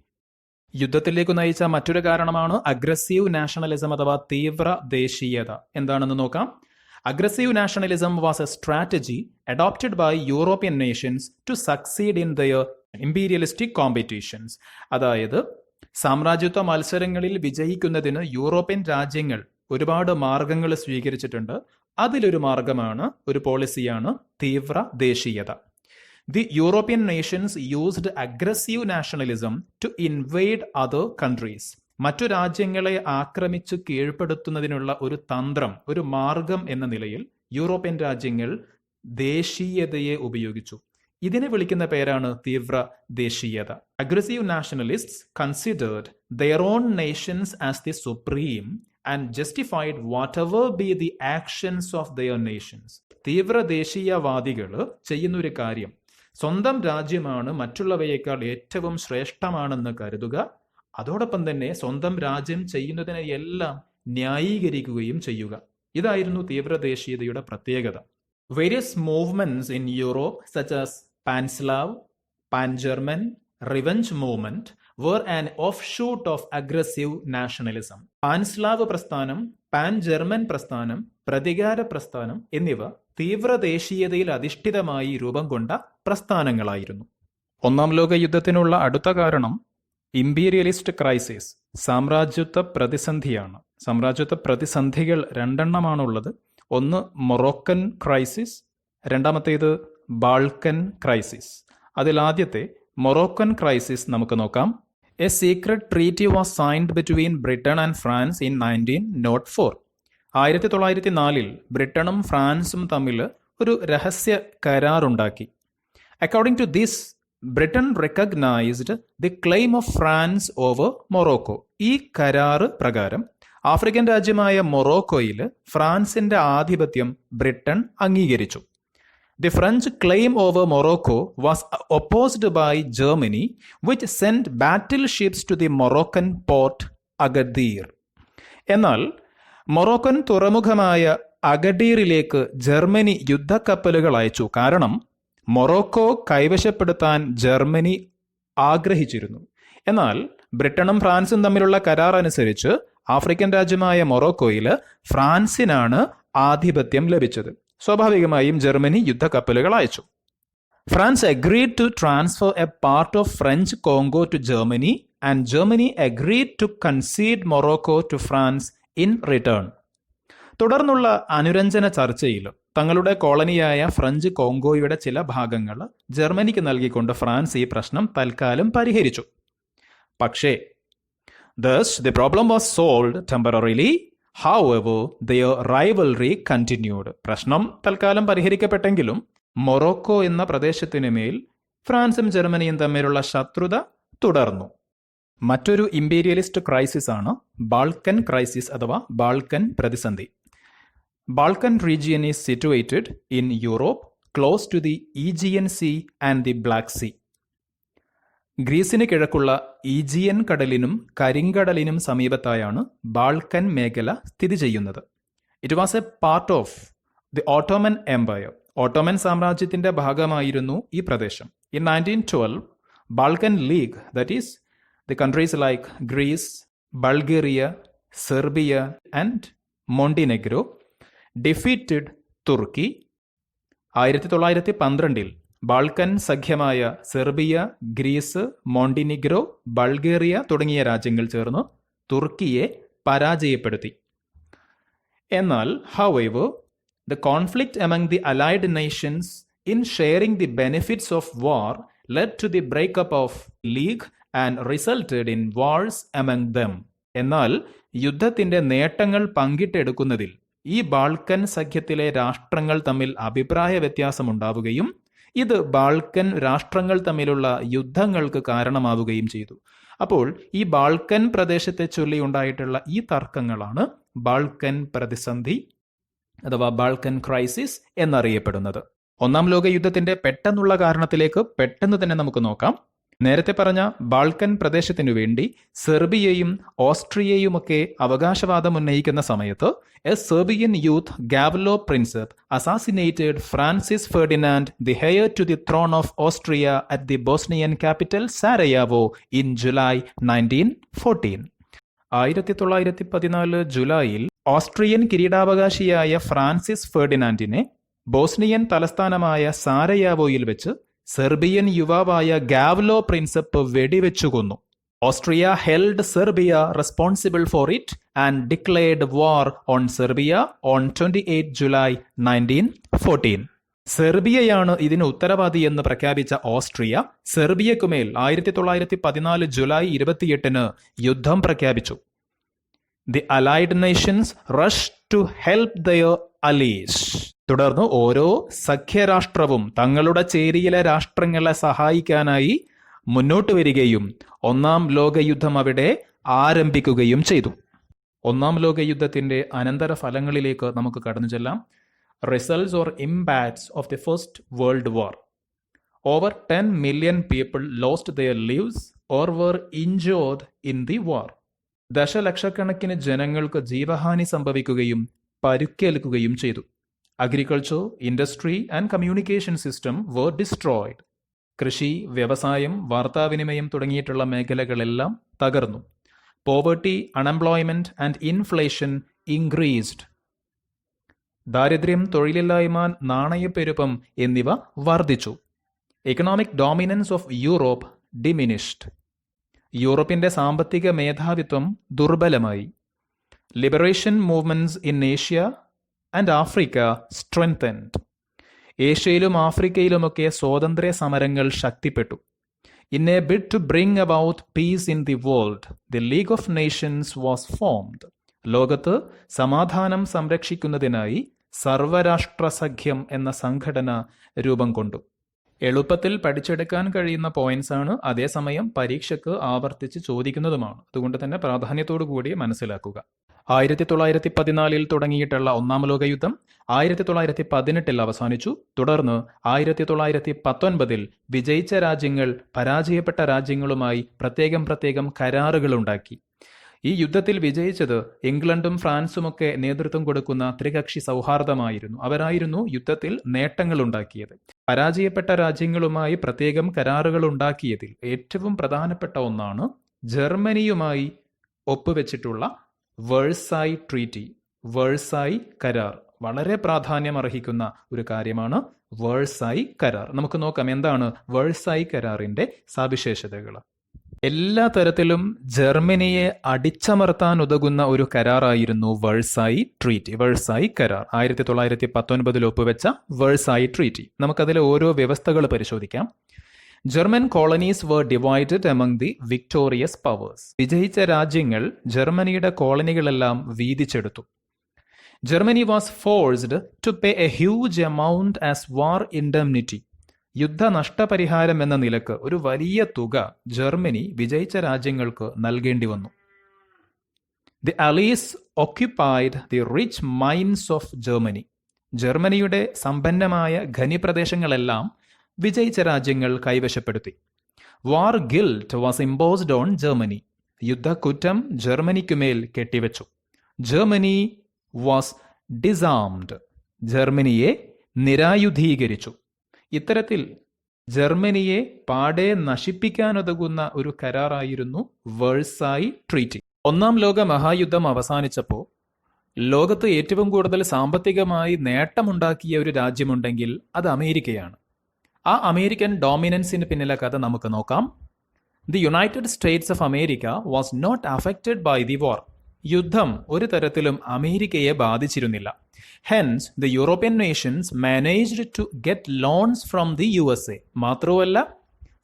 Speaker 1: യുദ്ധത്തിലേക്ക് നയിച്ച മറ്റൊരു കാരണമാണ് അഗ്രസീവ് നാഷണലിസം അഥവാ തീവ്ര ദേശീയത. എന്താണെന്ന് നോക്കാം. Aggressive nationalism was a strategy adopted by European nations to succeed in their imperialistic competitions. അതായത് സാമ്രാജ്യത്വ മത്സരങ്ങളിൽ വിജയിക്കുന്നതിന് യൂറോപ്യൻ രാജ്യങ്ങൾ ഒരുപാട് മാർഗങ്ങൾ സ്വീകരിച്ചിട്ടുണ്ട്. അതിലൊരു മാർഗമാണ്, ഒരു പോളിസിയാണ് തീവ്ര ദേശീയത. The European nations used aggressive nationalism to invade other countries. മറ്റു രാജ്യങ്ങളെ ആക്രമിച്ച് കീഴ്പ്പെടുത്തുന്നതിനുള്ള ഒരു തന്ത്രം, ഒരു മാർഗം എന്ന നിലയിൽ യൂറോപ്യൻ രാജ്യങ്ങൾ ദേശീയതയെ ഉപയോഗിച്ചു. ഇതിനെ വിളിക്കുന്ന പേരാണ് തീവ്ര ദേശീയത. Aggressive nationalists considered their own nations as the supreme and justified whatever be the actions of their nations. തീവ്ര ദേശീയവാദികൾ ചെയ്യുന്നൊരു കാര്യം, സ്വന്തം രാജ്യമാണ് മറ്റുള്ളവയേക്കാൾ ഏറ്റവും ശ്രേഷ്ഠമാണെന്ന് കരുതുക. അതോടൊപ്പം തന്നെ സ്വന്തം രാജ്യം ചെയ്യുന്നതിനെ എല്ലാം ന്യായീകരിക്കുകയും ചെയ്യുക. ഇതായിരുന്നു തീവ്രദേശീയതയുടെ പ്രത്യേകത. Various movements in Europe such as pan Slav, pan German, revenge movement were an offshoot of aggressive nationalism. Pan Slav പ്രസ്ഥാനം, പാൻ ജർമ്മൻ പ്രസ്ഥാനം, പ്രതികാര പ്രസ്ഥാനം എന്നിവ തീവ്രദേശീയതയിൽ അധിഷ്ഠിതമായി രൂപം കൊണ്ട പ്രസ്ഥാനങ്ങളായിരുന്നു. ഒന്നാം ലോക യുദ്ധത്തിനുള്ള അടുത്ത കാരണം ഇമ്പീരിയലിസ്റ്റ് ക്രൈസിസ്, സാമ്രാജ്യത്വ പ്രതിസന്ധിയാണ്. സാമ്രാജ്യത്വ പ്രതിസന്ധികൾ രണ്ടെണ്ണമാണുള്ളത്. ഒന്ന് മൊറോക്കൻ ക്രൈസിസ്, രണ്ടാമത്തേത് ബാൾക്കൻ ക്രൈസിസ്. അതിലാദ്യത്തെ മൊറോക്കൻ ക്രൈസിസ് നമുക്ക് നോക്കാം. A secret treaty was signed between Britain and France in 1904. 1904 ബ്രിട്ടനും ഫ്രാൻസും തമ്മിൽ ഒരു രഹസ്യ കരാറുണ്ടാക്കി. According to this, Britain recognised the claim of France over Morocco. ഈ കരാറ് പ്രകാരം ആഫ്രിക്കൻ രാജ്യമായ മൊറോക്കോയിൽ ഫ്രാൻസിന്റെ ആധിപത്യം ബ്രിട്ടൻ അംഗീകരിച്ചു. The French claim over Morocco was opposed by Germany, which sent battleships to the Moroccan port Agadir. എന്നാൽ മൊറോക്കൻ തുറമുഖമായ അഗഡീറിലേക്ക് ജർമ്മനി യുദ്ധക്കപ്പലുകൾ അയച്ചു. കാരണം മൊറോക്കോ കൈവശപ്പെടുത്താൻ ജർമ്മനി ആഗ്രഹിച്ചിരുന്നു. എന്നാൽ ബ്രിട്ടനും ഫ്രാൻസും തമ്മിലുള്ള കരാർ അനുസരിച്ച് ആഫ്രിക്കൻ രാജ്യമായ മൊറോക്കോയിൽ ഫ്രാൻസിനാണ് ആധിപത്യം ലഭിച്ചത്. സ്വാഭാവികമായും ജർമ്മനി യുദ്ധക്കപ്പലുകൾ അയച്ചു. France agreed to transfer a part of French Congo to Germany and Germany agreed to concede Morocco to France in return. തുടർന്നുള്ള അനുരഞ്ജന ചർച്ചയിൽ തങ്ങളുടെ കോളനിയായ ഫ്രഞ്ച് കോങ്കോയുടെ ചില ഭാഗങ്ങൾ ജർമ്മനിക്ക് നൽകിക്കൊണ്ട് ഫ്രാൻസ് ഈ പ്രശ്നം തൽക്കാലം പരിഹരിച്ചു. പക്ഷേ thus the problem was solved temporarily. However, their rivalry continued. പ്രശ്നം തൽക്കാലം പരിഹരിക്കപ്പെട്ടെങ്കിലും മൊറോക്കോ എന്ന പ്രദേശത്തിനു മേൽ ഫ്രാൻസും ജർമ്മനിയും തമ്മിലുള്ള ശത്രുത തുടർന്നു. മറ്റൊരു ഇമ്പീരിയലിസ്റ്റ് ക്രൈസിസ് ആണ് ബാൾക്കൻ ക്രൈസിസ് അഥവാ ബാൾക്കൻ പ്രതിസന്ധി. Balkan region is situated in Europe, close to the Aegean Sea and the Black Sea. ഗ്രീസിന് കിഴക്കുള്ള ഈജിയൻ കടലിനും കരിങ്കടലിനും സമീപത്തായാണ് ബാൾക്കൻ മേഖല സ്ഥിതി ചെയ്യുന്നത്. It was a part of the Ottoman empire. Ottoman സാമ്രാജ്യത്തിന്റെ ഭാഗമായിരുന്നു ഈ പ്രദേശം. In 1912 Balkan league, that is the countries like Greece, Bulgaria, Serbia and Montenegro defeated Turkey. 1912 Balkan സഖ്യമായ സെർബിയ, ഗ്രീസ്, മോണ്ടിനിഗ്രോ, ബൾഗേറിയ തുടങ്ങിയ രാജ്യങ്ങൾ ചേർന്ന് തുർക്കിയെ പരാജയപ്പെടുത്തി. എന്നാൽ however, the conflict among the allied nations in sharing the benefits of war led to the breakup of league and resulted in wars among them. എന്നാൽ യുദ്ധത്തിന്റെ നേട്ടങ്ങൾ പങ്കിട്ടെടുക്കുന്നതിൽ ഈ ബാൾക്കൻ സഖ്യത്തിലെ രാഷ്ട്രങ്ങൾ തമ്മിൽ അഭിപ്രായ വ്യത്യാസമുണ്ടാവുകയും ഇത് ബാൾക്കൻ രാഷ്ട്രങ്ങൾ തമ്മിലുള്ള യുദ്ധങ്ങൾക്ക് കാരണമാവുകയും ചെയ്തു. അപ്പോൾ ഈ ബാൾക്കൻ പ്രദേശത്തെ ചൊല്ലി ഉണ്ടായിട്ടുള്ള ഈ തർക്കങ്ങളാണ് ബാൾക്കൻ പ്രതിസന്ധി അഥവാ ബാൾക്കൻ ക്രൈസിസ് എന്നറിയപ്പെടുന്നത്. ഒന്നാം ലോക യുദ്ധത്തിന്റെ പെട്ടെന്നുള്ള കാരണത്തിലേക്ക് പെട്ടെന്ന് തന്നെ നമുക്ക് നോക്കാം. നേരത്തെ പറഞ്ഞ ബാൾക്കൻ പ്രദേശത്തിനു വേണ്ടി സെർബിയയും ഓസ്ട്രിയയുമൊക്കെ അവകാശവാദം ഉന്നയിക്കുന്ന സമയത്ത് a Serbian youth Gavrilo Princip assassinated Francis Ferdinand, the heir to the throne of Austria at the Bosnian capital Sarajevo in July 1914. 1914 ജൂലൈയിൽ ഓസ്ട്രിയൻ കിരീടാവകാശിയായ ഫ്രാൻസിസ് ഫെർഡിനാൻഡിനെ ബോസ്നിയൻ തലസ്ഥാനമായ സാരയാവോയിൽ വെച്ച് സെർബിയൻ യുവാവായ ഗാവ്ലോ പ്രിൻസപ്പ് വെടിവെച്ചു കൊന്നു. Austria held Serbia responsible for it and declared war on Serbia on 28 July 1914. സെർബിയയാണ് ഇതിന് ഉത്തരവാദിയെന്ന് പ്രഖ്യാപിച്ച ഓസ്ട്രിയ സെർബിയക്കുമേൽ 1914 ജൂലൈ 28 യുദ്ധം പ്രഖ്യാപിച്ചു. The allied nations rush to help their allies. തുടർന്ന് ഓരോ സഖ്യരാഷ്ട്രവും തങ്ങളുടെ ചേരിയിലെ രാഷ്ട്രങ്ങളെ സഹായിക്കാനായി മുന്നോട്ട് വരികയും ഒന്നാം ലോകയുദ്ധം അവിടെ ആരംഭിക്കുകയും ചെയ്തു. ഒന്നാം ലോകയുദ്ധത്തിന്റെ അനന്തരഫലങ്ങളിലേക്ക് നമുക്ക് കടന്നു ചെല്ലാം. Results or impacts of the First World War. Over 10 million people lost their lives or were injured in the war. ദശലക്ഷക്കണക്കിന് ജനങ്ങൾക്ക് ജീവഹാനി സംഭവിക്കുകയും പരുക്കേൽക്കുകയും ചെയ്തു. Agriculture, industry and communication system were destroyed. കൃഷി, വ്യവസായം, വാർത്താവിനിമയം തുടങ്ങിയിട്ടുള്ള മേഖലകളെല്ലാം തകർന്നു. Poverty, unemployment and inflation increased. ദാരിദ്ര്യം, തൊഴിലില്ലായ്മ, നാണയപ്പെരുപ്പം എന്നിവ വർദ്ധിച്ചു. Economic dominance of Europe diminished. യൂറോപ്പിന്റെ സാമ്പത്തിക മേധാവിത്വം ദുർബലമായി. Liberation movements in Asia and Africa strengthened. ഏഷ്യയിലും ആഫ്രിക്കയിലുമൊക്കെ സ്വാതന്ത്ര്യ സമരങ്ങൾ ശക്തിപ്പെട്ടു. In a bid to bring about peace in the world, the League of Nations was formed. ലോകത്ത് സമാധാനം സംരക്ഷിക്കുന്നതിനായി സർവരാഷ്ട്ര സഖ്യം എന്ന സംഘടന രൂപം കൊണ്ടു. എളുപ്പത്തിൽ പഠിച്ചെടുക്കാൻ കഴിയുന്ന പോയിന്റ്സ് ആണ്, അതേസമയം പരീക്ഷയ്ക്ക് ആവർത്തിച്ച് ചോദിക്കുന്നതുമാണ്. അതുകൊണ്ട് തന്നെ പ്രാധാന്യത്തോടു കൂടി മനസ്സിലാക്കുക. 1914 തുടങ്ങിയിട്ടുള്ള ഒന്നാം ലോകയുദ്ധം 1918 അവസാനിച്ചു. തുടർന്ന് 1919 വിജയിച്ച രാജ്യങ്ങൾ പരാജയപ്പെട്ട രാജ്യങ്ങളുമായി പ്രത്യേകം കരാറുകൾ ഉണ്ടാക്കി. ഈ യുദ്ധത്തിൽ വിജയിച്ചത് ഇംഗ്ലണ്ടും ഫ്രാൻസുമൊക്കെ നേതൃത്വം കൊടുക്കുന്ന ത്രികക്ഷി സൗഹാർദ്ദമായിരുന്നു. അവരായിരുന്നു യുദ്ധത്തിൽ നേട്ടങ്ങൾ ഉണ്ടാക്കിയത്. പരാജയപ്പെട്ട രാജ്യങ്ങളുമായി പ്രത്യേകം കരാറുകൾ ഉണ്ടാക്കിയതിൽ ഏറ്റവും പ്രധാനപ്പെട്ട ഒന്നാണ് ജർമ്മനിയുമായി ഒപ്പുവെച്ചിട്ടുള്ള വേഴ്സായി ട്രീറ്റി, വേഴ്സായി കരാർ. വളരെ പ്രാധാന്യം അർഹിക്കുന്ന ഒരു കാര്യമാണ് വേഴ്സായി കരാർ. നമുക്ക് നോക്കാം എന്താണ് വേഴ്സായി കരാറിന്റെ സവിശേഷതകൾ. എല്ലാ തരത്തിലും ജർമ്മനിയെ അടിച്ചമർത്താൻ ഉതകുന്ന ഒരു കരാറായിരുന്നു വേഴ്സായി ട്രീറ്റി, വേഴ്സായി കരാർ. 1919 ഒപ്പുവെച്ച വേഴ്സായി ട്രീറ്റി. നമുക്കതിലെ ഓരോ വ്യവസ്ഥകൾ പരിശോധിക്കാം. German colonies were divided among the victorious powers. വിജയിച്ച രാജ്യങ്ങൾ ജർമ്മനിയുടെ കോളനികളെല്ലാം വീതിച്ചെടുത്തു. Germany was forced to pay a huge amount as war indemnity. യുദ്ധ നഷ്ടപരിഹാരം എന്ന നിലക്ക് ഒരു വലിയ തുക ജർമ്മനി വിജയിച്ച രാജ്യങ്ങൾക്ക് നൽകേണ്ടി വന്നു. The allies occupied the rich mines of Germany. ജർമ്മനിയുടെ സമ്പന്നമായ ഖനിപ്രദേശങ്ങളെല്ലാം വിജയിച്ച രാജ്യങ്ങൾ കൈവശപ്പെടുത്തി. War guilt was imposed on Germany. യുദ്ധക്കുറ്റം ജർമ്മനിക്കുമേൽ കെട്ടിവെച്ചു. Germany was disarmed. ജർമ്മനിയെ നിരായുധീകരിച്ചു. ഇത്തരത്തിൽ ജർമ്മനിയെ പാടെ നശിപ്പിക്കാനുതകുന്ന ഒരു കരാറായിരുന്നു വേഴ്സായി ട്രീറ്റി. ഒന്നാം ലോക മഹായുദ്ധം അവസാനിച്ചപ്പോൾ ലോകത്ത് ഏറ്റവും കൂടുതൽ സാമ്പത്തികമായി നേട്ടമുണ്ടാക്കിയ ഒരു രാജ്യമുണ്ടെങ്കിൽ അത് അമേരിക്കയാണ്. ആ അമേരിക്കൻ ഡോമിനൻസിന് പിന്നിലെ കഥ നമുക്ക് നോക്കാം. The United States of America was not affected by the war. യുദ്ധം ഒരു തരത്തിലും അമേരിക്കയെ ബാധിച്ചിരുന്നില്ല. Hence the European nations managed to get loans from the USA. മാത്രവുമല്ല,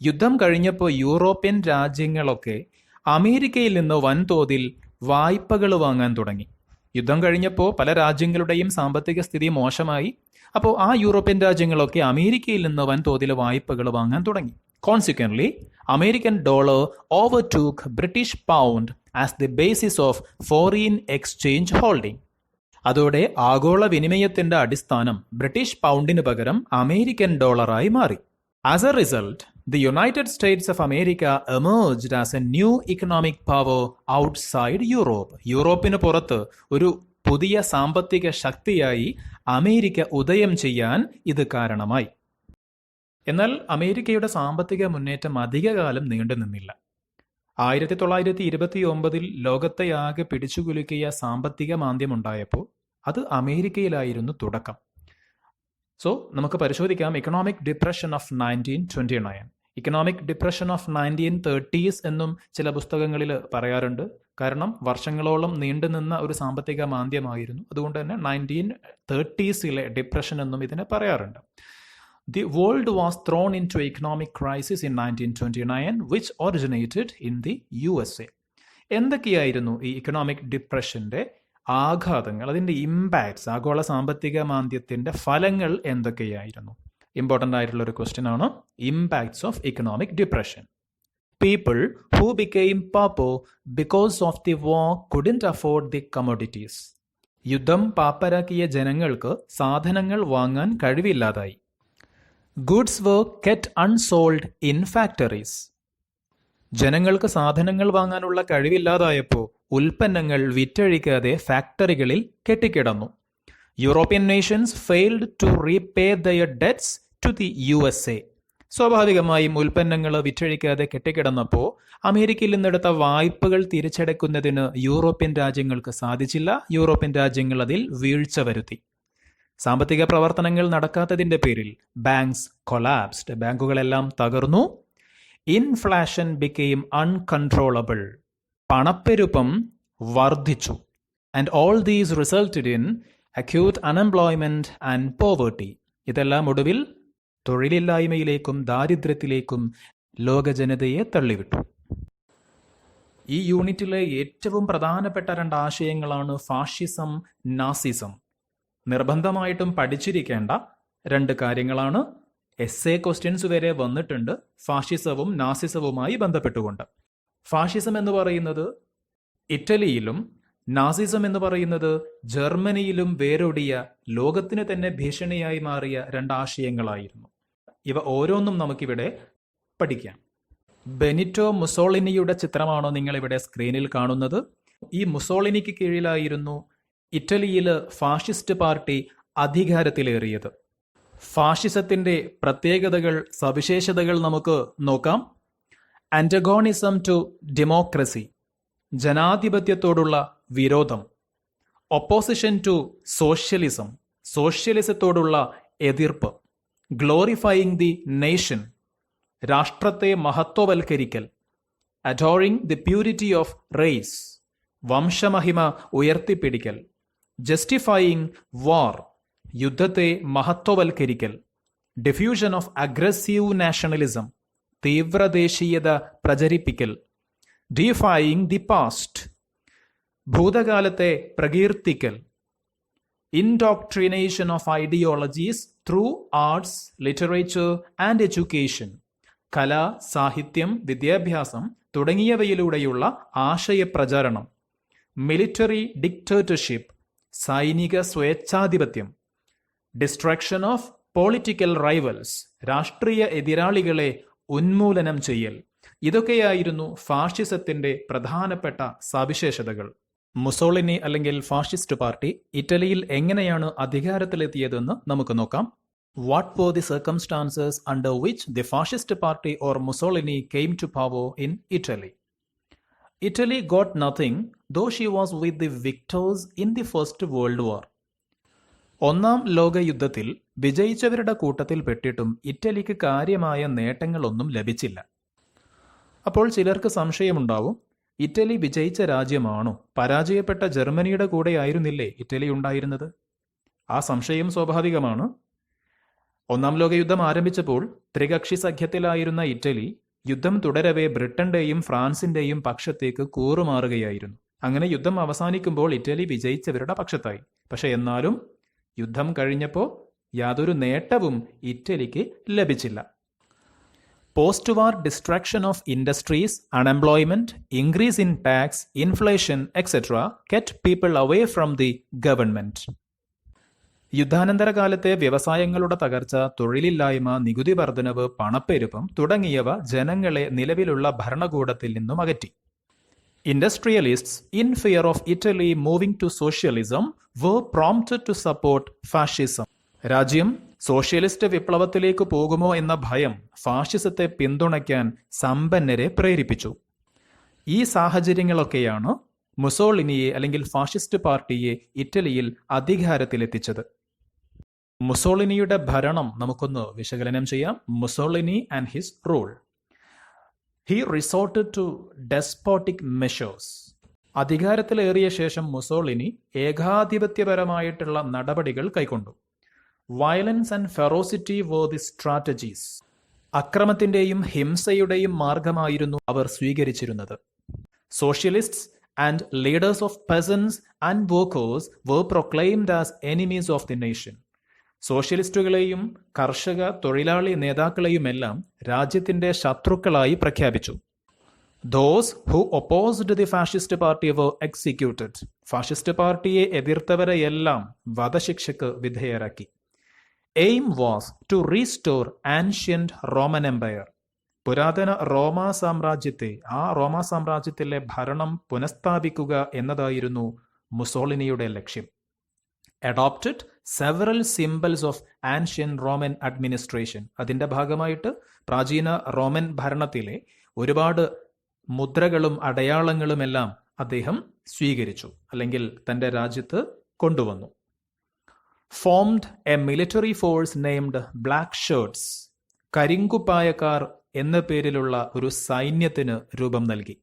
Speaker 1: യുദ്ധം കഴിഞ്ഞപ്പോൾ യൂറോപ്യൻ രാജ്യങ്ങളൊക്കെ അമേരിക്കയിൽ നിന്ന് വൻതോതിൽ വായ്പകൾ വാങ്ങാൻ തുടങ്ങി. യുദ്ധം കഴിഞ്ഞപ്പോൾ പല രാജ്യങ്ങളുടെയും സാമ്പത്തിക സ്ഥിതി മോശമായി. അപ്പോൾ ആ യൂറോപ്യൻ രാജ്യങ്ങളൊക്കെ അമേരിക്കയിൽ നിന്ന് വൻതോതിൽ വായ്പകൾ വാങ്ങാൻ തുടങ്ങി. Consequently, American dollar overtook British pound as the basis of foreign exchange holding. അതോടെ ആഗോള വിനിമയത്തിന്റെ അടിസ്ഥാനം ബ്രിട്ടീഷ് പൗണ്ടിന് പകരം അമേരിക്കൻ ഡോളറായി മാറി. As a result, the United States of America emerged as a new economic power outside Europe. യൂറോപ്പിന് പുറത്ത് ഒരു പുതിയ സാമ്പത്തിക ശക്തിയായി അമേരിക്ക ഉദയം ചെയ്യാൻ ഇത് കാരണമായി. എന്നാൽ അമേരിക്കയുടെ സാമ്പത്തിക മുന്നേറ്റം അധികകാലം നീണ്ടു നിന്നില്ല. 1929 ലോകത്തെയാകെ പിടിച്ചുകുലുക്കിയ സാമ്പത്തിക മാന്ദ്യമുണ്ടായപ്പോൾ അത് അമേരിക്കയിലായിരുന്നു തുടക്കം. സോ നമുക്ക് പരിശോധിക്കാം. Economic depression of 1929. Economic depression of 1930s എന്നും ചില പുസ്തകങ്ങളിൽ പറയാറുണ്ട്. കാരണം വർഷങ്ങളോളം നീണ്ടുനിന്ന ഒരു സാമ്പത്തിക മാന്ദ്യമായിരുന്നു. അതുകൊണ്ട് തന്നെ 1930s ഡിപ്രഷൻ എന്നും ഇതിനെ പറയാറുണ്ട്. The world was thrown into economic crisis in 1929, which originated in the USA. എന്തൊക്കെയായിരുന്നു ഈ ഇക്കണോമിക് ഡിപ്രഷന്റെ ആഘാതങ്ങൾ, അതിൻ്റെ ഇമ്പാക്ട്സ്, ആഗോള സാമ്പത്തിക മാന്ദ്യത്തിന്റെ ഫലങ്ങൾ എന്തൊക്കെയായിരുന്നു? ഇമ്പോർട്ടൻ്റ് ആയിട്ടുള്ള ഒരു ക്വസ്റ്റ്യൻ ആണ്. Impacts of economic depression. People who became pauper because of the war couldn't afford the commodities. യുദ്ധം പാപ്പരാക്കിയ ജനങ്ങൾക്ക് സാധനങ്ങൾ വാങ്ങാൻ കഴിവില്ലാതായി. Goods were kept unsold in factories. ജനങ്ങൾക്ക് സാധനങ്ങൾ വാങ്ങാനുള്ള കഴിവില്ലാതായപ്പോൾ ഉൽപ്പന്നങ്ങൾ വിറ്റഴിക്കാതെ ഫാക്ടറികളിൽ കെട്ടിക്കിടന്നു. European nations failed to repay their debts to the USA. സ്വാഭാവികമായും ഉൽപ്പന്നങ്ങൾ വിറ്റഴിക്കാതെ കെട്ടിക്കിടന്നപ്പോൾ അമേരിക്കയിൽ നിന്നെടുത്ത വായ്പകൾ തിരിച്ചടയ്ക്കുന്നതിന് യൂറോപ്യൻ രാജ്യങ്ങൾക്ക് സാധിച്ചില്ല. യൂറോപ്യൻ രാജ്യങ്ങൾ അതിൽ വീഴ്ച വരുത്തി. സാമ്പത്തിക പ്രവർത്തനങ്ങൾ നടക്കാത്തതിന്റെ പേരിൽ ബാങ്ക്സ് കൊളാപ്സ്ഡ്, ബാങ്കുകളെല്ലാം തകർന്നു. ഇൻഫ്ലേഷൻ ബിക്കെയിം അൺകൺട്രോളബിൾ, പണപ്പെരുപ്പം വർദ്ധിച്ചു. And all these resulted in acute unemployment and poverty. ഇതെല്ലാം ഒടുവിൽ തൊഴിലില്ലായ്മയിലേക്കും ദാരിദ്ര്യത്തിലേക്കും ലോക ജനതയെ തള്ളിവിട്ടു. ഈ യൂണിറ്റിലെ ഏറ്റവും പ്രധാനപ്പെട്ട 2 ആശയങ്ങളാണ് ഫാഷിസം, നാസിസം. നിർബന്ധമായിട്ടും പഠിച്ചിരിക്കേണ്ട 2 കാര്യങ്ങളാണ്. എസ്സേ ക്വസ്റ്റ്യൻസ് വരെ വന്നിട്ടുണ്ട് ഫാഷിസവും നാസിസവുമായി ബന്ധപ്പെട്ടുകൊണ്ട്. ഫാഷിസം എന്ന് പറയുന്നത് ഇറ്റലിയിലും നാസിസം എന്ന് പറയുന്നത് ജർമ്മനിയിലും വേരോടിയ, ലോകത്തിന് തന്നെ ഭീഷണിയായി മാറിയ 2 ആശയങ്ങളായിരുന്നു. ഇവ ഓരോന്നും നമുക്കിവിടെ പഠിക്കാം. ബെനിറ്റോ മുസോളിനിയുടെ ചിത്രമാണോ നിങ്ങളിവിടെ സ്ക്രീനിൽ കാണുന്നത്? ഈ മുസോളിനിക്ക് കീഴിലായിരുന്നു ഇറ്റലിയിൽ ഫാഷിസ്റ്റ് പാർട്ടി അധികാരത്തിലേറിയത്. ഫാഷിസത്തിന്റെ പ്രത്യേകതകൾ, സവിശേഷതകൾ നമുക്ക് നോക്കാം. ആന്റഗോണിസം ടു ഡെമോക്രസി, ജനാധിപത്യത്തോടുള്ള വിരോധം. ഒപ്പോസിഷൻ ടു സോഷ്യലിസം, സോഷ്യലിസത്തോടുള്ള എതിർപ്പ്. ഗ്ലോറിഫയിങ് ദി നേഷൻ, രാഷ്ട്രത്തെ മഹത്വവൽക്കരിക്കൽ. Adoring the purity of race, വംശമഹിമ ഉയർത്തിപ്പിടിക്കൽ. ജസ്റ്റിഫയിങ് വാർ, യുദ്ധത്തെ മഹത്വവൽക്കരിക്കൽ. ഡിഫ്യൂഷൻ ഓഫ് അഗ്രസീവ് നാഷണലിസം, തീവ്രദേശീയത പ്രചരിപ്പിക്കൽ. ഡീഫയിങ് ദി പാസ്റ്റ്, ഭൂതകാലത്തെ പ്രകീർത്തിക്കൽ. Indoctrination of ideologies through arts, literature and education, കല, സാഹിത്യം, വിദ്യാഭ്യാസം തുടങ്ങിയവയിലൂടെയുള്ള ആശയപ്രചാരണം. മിലിറ്ററി ഡിക്റ്റേറ്റർഷിപ്പ്, സൈനിക സ്വേച്ഛാധിപത്യം. ഡിസ്ട്രക്ഷൻ ഓഫ് പൊളിറ്റിക്കൽ റൈവൽസ്, രാഷ്ട്രീയ എതിരാളികളെ ഉന്മൂലനം ചെയ്യൽ. ഇതൊക്കെയായിരുന്നു ഫാഷിസത്തിന്റെ പ്രധാനപ്പെട്ട സവിശേഷതകൾ. മുസോളിനി അല്ലെങ്കിൽ ഫാഷിസ്റ്റ് പാർട്ടി ഇറ്റലിയിൽ എങ്ങനെയാണ് അധികാരത്തിലെത്തിയതെന്ന് നമുക്ക് നോക്കാം. What were the circumstances under which the fascist party or Mussolini came to power in Italy? Italy got nothing, though she was with the victors in the First World War. 1-ാം ലോകയുദ്ധത്തിൽ വിജയിച്ചവരുടെ കൂട്ടത്തിൽ പെട്ടിട്ടും ഇറ്റലിക്ക് കാര്യമായ നേട്ടങ്ങളൊന്നും ലഭിച്ചില്ല. അപ്പോൾ ചിലർക്ക് സംശയമുണ്ടാവും, Italy വിജയിച്ച രാജ്യമാണോ? പരാജയപ്പെട്ട ജർമ്മനിയുടെ കൂടെയായിരുന്നില്ലേ Italy ഉണ്ടായിരുന്നത്? ആ സംശയം സ്വാഭാവികമാണ്. 1-ാം ലോകയുദ്ധം ആരംഭിച്ചപ്പോൾ ത്രികക്ഷി സഖ്യത്തിലായിരുന്ന ഇറ്റലി യുദ്ധം തുടരവേ ബ്രിട്ടന്റെയും ഫ്രാൻസിന്റെയും പക്ഷത്തേക്ക് കൂറുമാറുകയായിരുന്നു. അങ്ങനെ യുദ്ധം അവസാനിക്കുമ്പോൾ ഇറ്റലി വിജയിച്ചവരുടെ പക്ഷത്തായി. പക്ഷെ എന്നാലും യുദ്ധം കഴിഞ്ഞപ്പോൾ യാതൊരു നേട്ടവും ഇറ്റലിക്ക് ലഭിച്ചില്ല. Post war destruction of industries, unemployment, increase in tax, inflation etcetera kept people away from the government. യുദ്ധാനന്തര കാലത്തെ വ്യവസായങ്ങളുടെ തകർച്ച, തൊഴിലില്ലായ്മ, നികുതി വർധനവ്, പണപ്പെരുപ്പം തുടങ്ങിയവ ജനങ്ങളെ നിലവിലുള്ള ഭരണകൂടത്തിൽ നിന്നും അകറ്റി. Industrialists in fear of Italy moving to socialism were prompted to support fascism. രാജ്യം സോഷ്യലിസ്റ്റ് വിപ്ലവത്തിലേക്ക് പോകുമോ എന്ന ഭയം ഫാഷിസത്തെ പിന്തുണയ്ക്കാൻ സമ്പന്നരെ പ്രേരിപ്പിച്ചു. ഈ സാഹചര്യങ്ങളൊക്കെയാണ് മുസോളിനിയെ അല്ലെങ്കിൽ ഫാഷിസ്റ്റ് പാർട്ടിയെ ഇറ്റലിയിൽ അധികാരത്തിലെത്തിച്ചത്. മുസോളിനിയുടെ ഭരണം നമുക്കൊന്ന് വിശകലനം ചെയ്യാം. Mussolini and his rule. He resorted to despotic measures. അധികാരത്തിലേറിയ ശേഷം മുസോളിനി ഏകാധിപത്യപരമായിട്ടുള്ള നടപടികൾ കൈക്കൊണ്ടു. Violence and ferocity were the strategies. അക്രമത്തിന്റെയും ഹിംസയുടെയും മാർഗമായിരുന്നു അവർ സ്വീകരിച്ചിരുന്നത്. Socialists and leaders of peasants and workers were proclaimed as enemies of the nation. സോഷ്യലിസ്റ്റുകളെയും കർഷക തൊഴിലാളി നേതാക്കളെയുമെല്ലാം രാജ്യത്തിന്റെ ശത്രുക്കളായി പ്രഖ്യാപിച്ചു. Those who opposed the fascist party were executed. Fascist പാർട്ടിയെ എതിർത്തവരെയെല്ലാം വധശിക്ഷയ്ക്ക് വിധേയരാക്കി. Aim was to restore ancient Roman Empire. പുരാതന റോമാ സാമ്രാജ്യത്തെ, ആ റോമാ സാമ്രാജ്യത്തിലെ ഭരണം പുനഃസ്ഥാപിക്കുക എന്നതായിരുന്നു മുസോളിനിയുടെ ലക്ഷ്യം. Adopted several symbols of ancient Roman administration. അതിൻ്റെ ഭാഗമായിട്ട് പ്രാചീന റോമൻ ഭരണത്തിലെ ഒരുപാട് മുദ്രകളും അടയാളങ്ങളുമെല്ലാം അദ്ദേഹം സ്വീകരിച്ചു, അല്ലെങ്കിൽ തൻ്റെ രാജ്യത്ത് കൊണ്ടുവന്നു. Formed a military force named Black Shirts. കരിങ്കുപ്പായക്കാർ എന്ന പേരിലുള്ള ഒരു സൈന്യത്തിന് രൂപം നൽകി.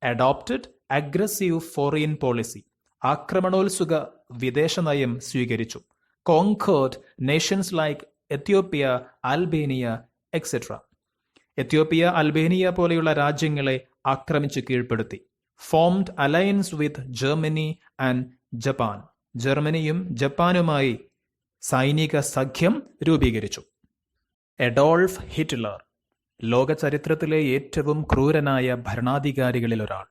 Speaker 1: Adopted aggressive foreign policy. ആക്രമണോത്സുക വിദേശ നയം സ്വീകരിച്ചു. Conquered nations like Ethiopia, Albania etcetera. Ethiopia, Albania പോലെയുള്ള രാജ്യങ്ങളെ ആക്രമിച്ചു കീഴ്പ്പെടുത്തി. Formed alliance with Germany and Japan. ജർമ്മനിയും ജപ്പാനുമായി സൈനിക സഖ്യം രൂപീകരിച്ചു. അഡോൾഫ് ഹിറ്റ്ലർ, ലോക ചരിത്രത്തിലെ ഏറ്റവും ക്രൂരനായ ഭരണാധികാരികളിൽ ഒരാൾ.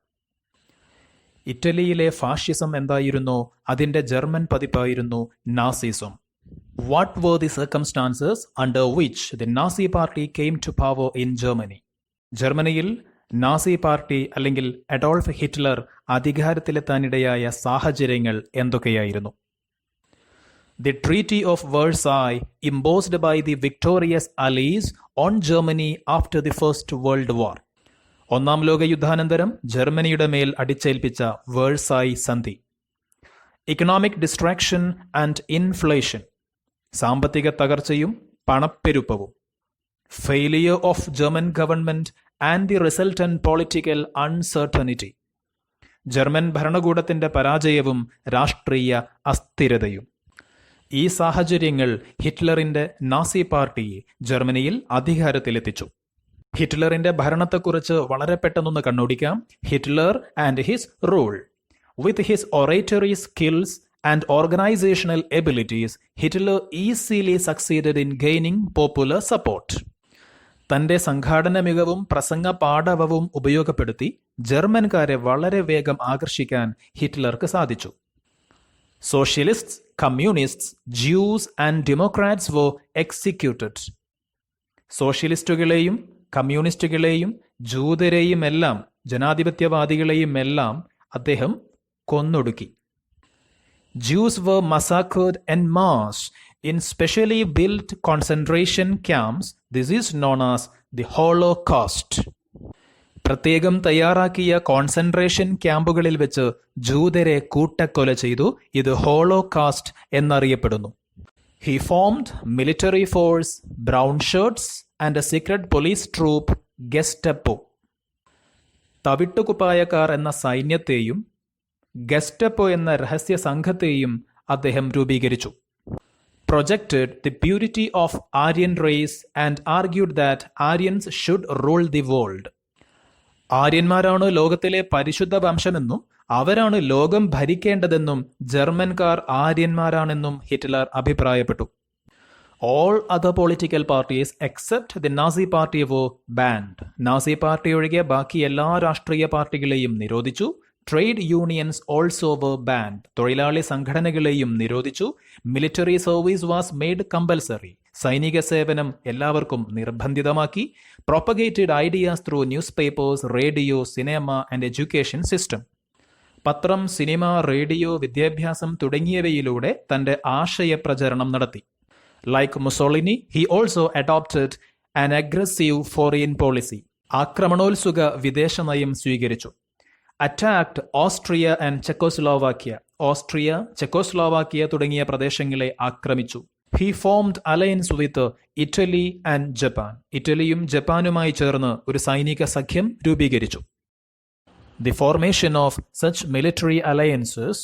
Speaker 1: ഇറ്റലിയിലെ ഫാഷിസം എന്തായിരുന്നോ അതിൻ്റെ ജർമ്മൻ പതിപ്പായിരുന്നു നാസിസം. What were the circumstances under which the Nazi party came to power in Germany? ജർമ്മനിയിൽ നാസി പാർട്ടി അല്ലെങ്കിൽ അഡോൾഫ് ഹിറ്റ്ലർ അധികാരത്തിലെത്താനിടയായ സാഹചര്യങ്ങൾ എന്തൊക്കെയായിരുന്നു? The Treaty of Versailles imposed by the victorious Allies on Germany after the First World War. ഒന്നാം ലോക യുദ്ധാനന്തരം ജർമ്മനിയുടെ മേൽ അടിച്ചേൽപ്പിച്ച വേഴ്സായ് സന്ധി. Economic destruction and inflation. സാമ്പത്തിക തകർച്ചയും പണപ്പെരുപ്പവും. Failure of German government and the resultant political uncertainty. German ഭരണകൂടത്തിന്റെ പരാജയവും രാഷ്ട്രീയ അസ്ഥിരതയും. ഈ സാഹചര്യങ്ങൾ ഹിറ്റ്ലറിന്റെ നാസി പാർട്ടിയെ ജർമ്മനിയിൽ അധികാരത്തിലെത്തിച്ചു. ഹിറ്റ്ലറിന്റെ ഭരണത്തെക്കുറിച്ച് വളരെ പെട്ടെന്നൊന്ന് കണ്ണോടിക്കാം. Hitler and his rule. With his oratory skills and organizational abilities, Hitler easily succeeded in gaining popular support. തന്റെ സംഘാടന മികവും പ്രസംഗ പാടവവും ഉപയോഗപ്പെടുത്തി ജർമ്മൻകാരെ വളരെ വേഗം ആകർഷിക്കാൻ ഹിറ്റ്ലർക്ക് സാധിച്ചു. Socialists, communists, Jews and democrats were executed. സോഷ്യലിസ്റ്റുകളെയും കമ്മ്യൂണിസ്റ്റുകളെയും ജൂതരെയും എല്ലാം ജനാധിപത്യവാദികളെയും എല്ലാം അദ്ദേഹം കൊന്നൊടുക്കി. Jews were massacred en masse in specially built concentration camps. This is known as the Holocaust. പ്രത്യേകം തയ്യാറാക്കിയ കോൺസെൻട്രേഷൻ ക്യാമ്പുകളിൽ വെച്ച് ജൂതരെ കൂട്ടക്കൊല ചെയ്തു. ഇത് ഹോളോകാസ്റ്റ് എന്നറിയപ്പെടുന്നു. He formed military force, brown shirts and a secret police troop, Gestapo. തവിട്ടുകുപ്പായക്കാർ എന്ന സൈന്യത്തെയും ഗെസ്റ്റപ്പോ എന്ന രഹസ്യ സംഘത്തെയും അദ്ദേഹം രൂപീകരിച്ചു. Projected the purity of Aryan race and argued that Aryans should rule the world. ആര്യന്മാരാണ് ലോകത്തിലെ പരിശുദ്ധ വംശമെന്നും അവരാണ് ലോകം ഭരിക്കേണ്ടതെന്നും ജർമ്മൻകാർ ആര്യന്മാരാണെന്നും ഹിറ്റ്ലർ അഭിപ്രായപ്പെട്ടു. All other political parties except the Nazi party were banned. Nazi party ഒഴികെ ബാക്കി എല്ലാ രാഷ്ട്രീയ പാർട്ടികളെയും നിരോധിച്ചു. Trade unions also were banned. തൊഴിലാളി സംഘടനകളെയും നിരോധിച്ചു. Military service was made compulsory. സൈനിക സേവനം എല്ലാവർക്കും നിർബന്ധിതമാക്കി. Propagated ideas through newspapers, radio, cinema and education system. പത്രം, സിനിമ, റേഡിയോ, വിദ്യാഭ്യാസം തുടങ്ങിയവയിലൂടെ തന്റെ ആശയപ്രചരണം നടത്തി. Like Mussolini, he also adopted an aggressive foreign policy. ആക്രമണോത്സുക വിദേശ നയം സ്വീകരിച്ചു. Attacked Austria and Czechoslovakia. Austria, Czechoslovakia തുടങ്ങിയ പ്രദേശങ്ങളെ ആക്രമിച്ചു. He formed alliance with Italy and Japan. ഇറ്റലിയും ജപ്പാനുമായി ചേർന്ന് ഒരു സൈനിക സഖ്യം രൂപീകരിച്ചു. The formation of such military alliances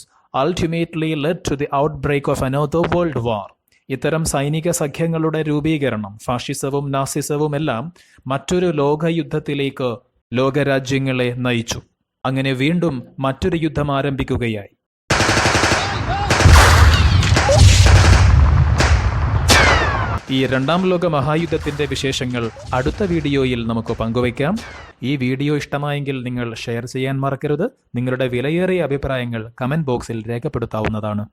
Speaker 1: ultimately led to the outbreak of another world war. ഇത്തരം സൈനിക സഖ്യങ്ങളുടെ രൂപീകരണം ഫാഷിസവും നാസിസവും എല്ലാം മറ്റൊരു ലോകയുദ്ധത്തിലേക്ക് ലോകരാജ്യങ്ങളെ നയിച്ചു. അങ്ങനെ വീണ്ടും മറ്റൊരു യുദ്ധം ആരംഭിക്കുകയായി. ഈ രണ്ടാം ലോക മഹായുദ്ധത്തിന്റെ വിശേഷങ്ങൾ അടുത്ത വീഡിയോയിൽ നമുക്ക് പങ്കുവയ്ക്കാം. ഈ വീഡിയോ ഇഷ്ടമായെങ്കിൽ നിങ്ങൾ ഷെയർ ചെയ്യാൻ മറക്കരുത്. നിങ്ങളുടെ വിലയേറിയ അഭിപ്രായങ്ങൾ കമന്റ് ബോക്സിൽ രേഖപ്പെടുത്താവുന്നതാണ്.